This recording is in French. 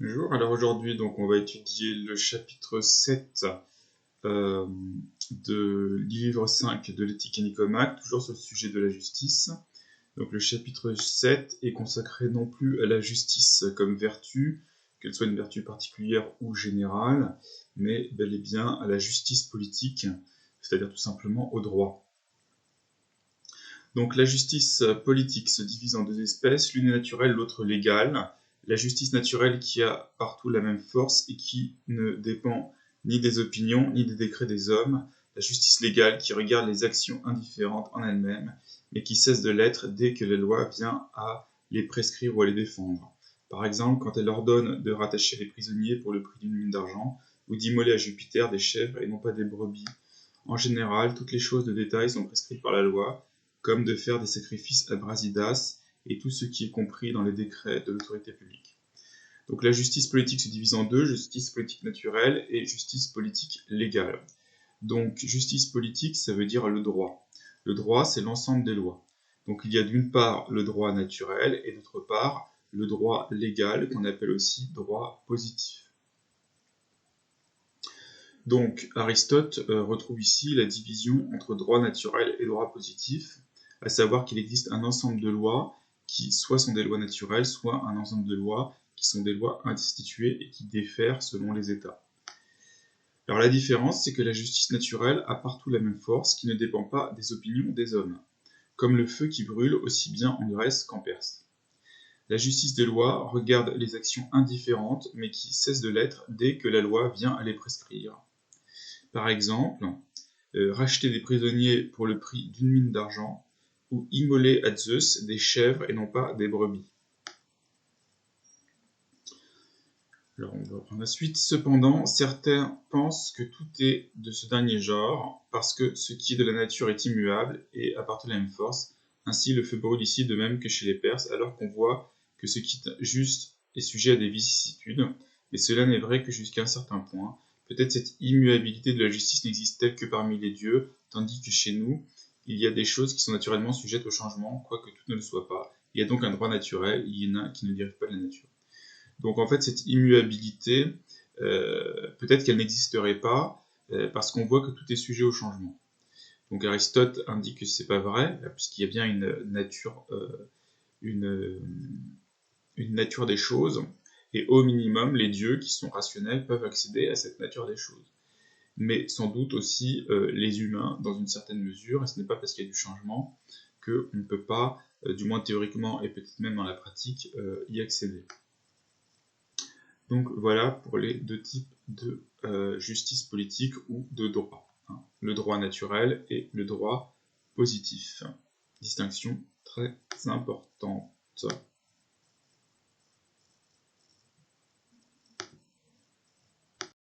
Bonjour, alors aujourd'hui on va étudier le chapitre 7 du livre 5 de l'éthique et Nicomaque, toujours sur le sujet de la justice. Donc le chapitre 7 est consacré non plus à la justice comme vertu, qu'elle soit une vertu particulière ou générale, mais bel et bien à la justice politique, c'est-à-dire tout simplement au droit. Donc la justice politique se divise en deux espèces, l'une est naturelle, l'autre légale. La justice naturelle qui a partout la même force et qui ne dépend ni des opinions ni des décrets des hommes. La justice légale qui regarde les actions indifférentes en elles-mêmes, mais qui cesse de l'être dès que la loi vient à les prescrire ou à les défendre. Par exemple, quand elle ordonne de rattacher les prisonniers pour le prix d'une mine d'argent, ou d'immoler à Jupiter des chèvres et non pas des brebis. En général, toutes les choses de détail sont prescrites par la loi, comme de faire des sacrifices à Brasidas et tout ce qui est compris dans les décrets de l'autorité publique. Donc la justice politique se divise en deux, justice politique naturelle et justice politique légale. Donc justice politique, ça veut dire le droit. Le droit, c'est l'ensemble des lois. Donc il y a d'une part le droit naturel et d'autre part le droit légal qu'on appelle aussi droit positif. Donc Aristote retrouve ici la division entre droit naturel et droit positif, à savoir qu'il existe un ensemble de lois qui soit sont des lois naturelles, soit un ensemble de lois qui sont des lois instituées et qui diffèrent selon les États. Alors la différence, c'est que la justice naturelle a partout la même force qui ne dépend pas des opinions des hommes, comme le feu qui brûle aussi bien en Grèce qu'en Perse. La justice des lois regarde les actions indifférentes mais qui cessent de l'être dès que la loi vient à les prescrire. Par exemple, racheter des prisonniers pour le prix d'une mine d'argent, ou immoler à Zeus des chèvres et non pas des brebis. Alors on va reprendre la suite. Cependant, certains pensent que tout est de ce dernier genre, parce que ce qui est de la nature est immuable et appartient à la même force. Ainsi, le feu brûle ici de même que chez les Perses, alors qu'on voit que ce qui est juste est sujet à des vicissitudes, mais cela n'est vrai que jusqu'à un certain point. Peut-être cette immuabilité de la justice n'existe-t-elle que parmi les dieux, tandis que chez nous, il y a des choses qui sont naturellement sujettes au changement, quoique tout ne le soit pas. Il y a donc un droit naturel, il y en a qui ne dérive pas de la nature. Donc en fait, cette immuabilité, peut-être qu'elle n'existerait pas, parce qu'on voit que tout est sujet au changement. Donc Aristote indique que ce n'est pas vrai, puisqu'il y a bien une nature des choses, et au minimum, les dieux qui sont rationnels peuvent accéder à cette nature des choses. Mais sans doute aussi les humains, dans une certaine mesure, et ce n'est pas parce qu'il y a du changement qu'on ne peut pas, du moins théoriquement et peut-être même dans la pratique, y accéder. Donc voilà pour les deux types de justice politique ou de droit. Le droit naturel et le droit positif. Distinction très importante.